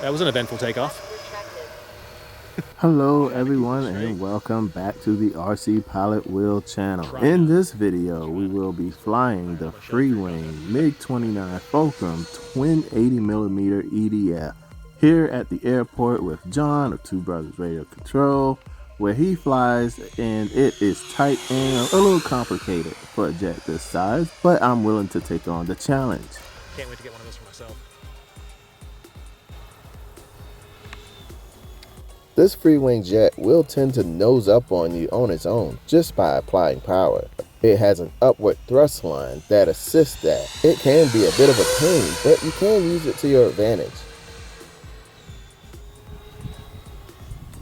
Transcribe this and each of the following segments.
That was an eventful takeoff. Hello everyone and welcome back to the RC Pilot Wheel channel. In this video we will be flying the free-wing MiG-29 Fulcrum twin 80mm EDF here at the airport with John of Two Brothers Radio Control, where he flies, and it is tight and a little complicated for a jet this size, but I'm willing to take on the challenge. Can't wait to get one of those for myself. This free-wing jet will tend to nose up on you on its own just by applying power. It has an upward thrust line that assists that. It can be a bit of a pain, but you can use it to your advantage.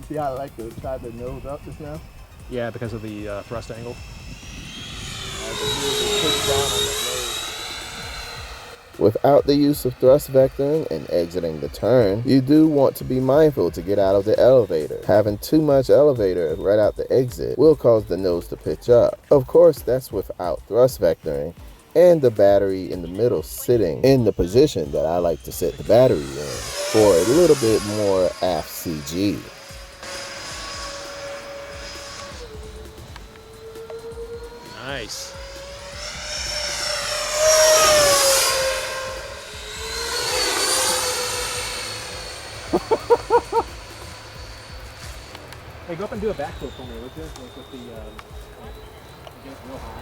See how I like to try to nose up just now? Yeah, because of the thrust angle. Without the use of thrust vectoring and exiting the turn, you do want to be mindful to get out of the elevator. Having too much elevator right out the exit will cause the nose to pitch up. Of course, that's without thrust vectoring and the battery in the middle sitting in the position that I like to set the battery in for a little bit more aft CG. Nice. Hey, go up and do a backflip for me, would you? Like with the, get real high.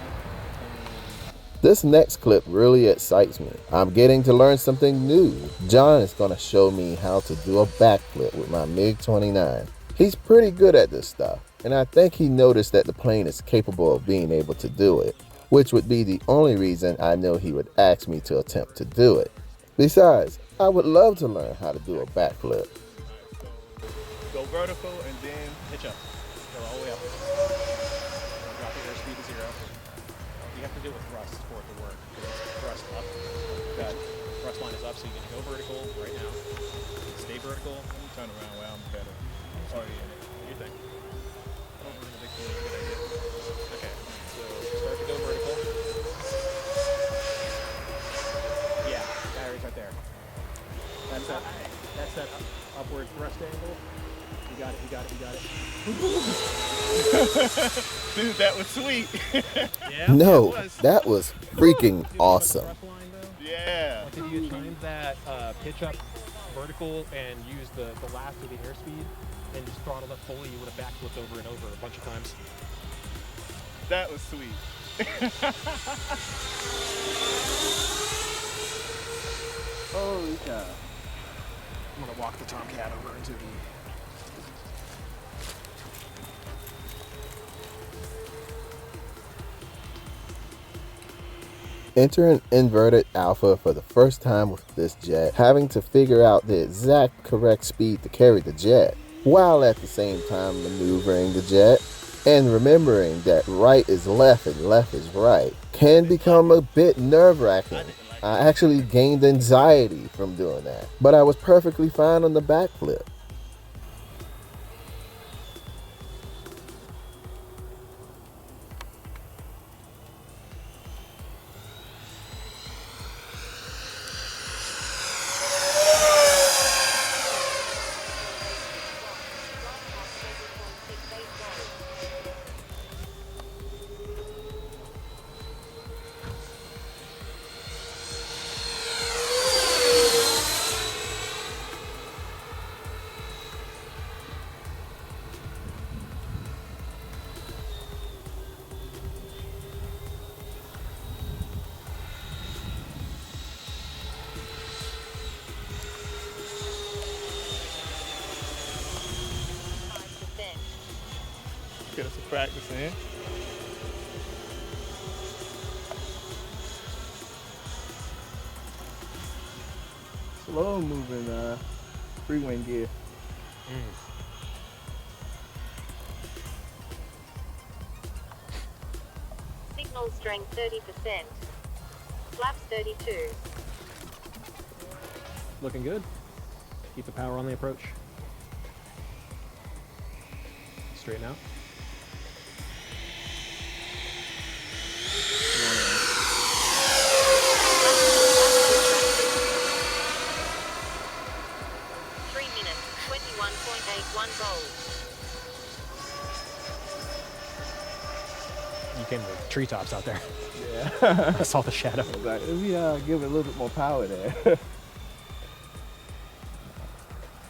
This next clip really excites me. I'm getting to learn something new. John is going to show me how to do a backflip with my MiG-29. He's pretty good at this stuff, and I think he noticed that the plane is capable of being able to do it, which would be the only reason I know he would ask me to attempt to do it. Besides, I would love to learn how to do a backflip. Go vertical and then Pitch up. Go all the way up. Drop your airspeed to 0. You have to do it with thrust for it to work. It's thrust up. Good. Thrust line is up, so you can go vertical right now. Stay vertical. let me turn around where I'm better. Oh yeah. Your thing. Over in the big thing, good idea. Okay. So start to go vertical. Yeah, battery's right there. That's that upward thrust angle. You got it, you got it, you got it. Dude, that was sweet. Yeah. No, that was freaking awesome. Yeah. Like if you timed that pitch up vertical and used the last of the airspeed and just throttled up fully, you would have backflipped over and over a bunch of times. That was sweet. Holy cow. I'm gonna walk the Tomcat over into the. Enter an inverted alpha for the first time with this jet, having to figure out the exact correct speed to carry the jet, while at the same time maneuvering the jet, and remembering that right is left and left is right, can become a bit nerve-wracking. I actually gained anxiety from doing that, but I was perfectly fine on the backflip. Get us some practice in. Slow moving free-wing gear. Signal strength 30%. Flaps 32. Looking good. Keep the power on the approach. Straighten out. Navigate 1 volt. You came to the treetops out there. Yeah. I saw the shadow. Like, let me give it a little bit more power there.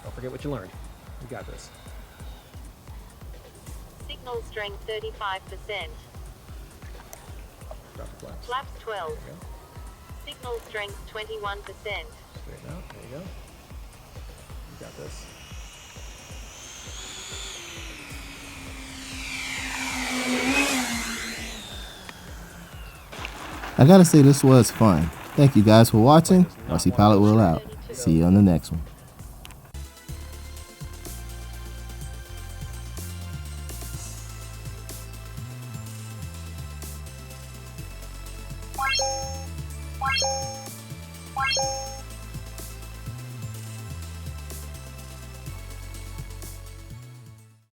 Don't forget what you learned. You got this. Signal strength 35%. Drop the flaps. Flaps 12. There you go. Signal strength 21%. Straighten out. There you go. You got this. I gotta say this was fun. Thank you guys for watching. RC Pilot Will out. See you on the next one.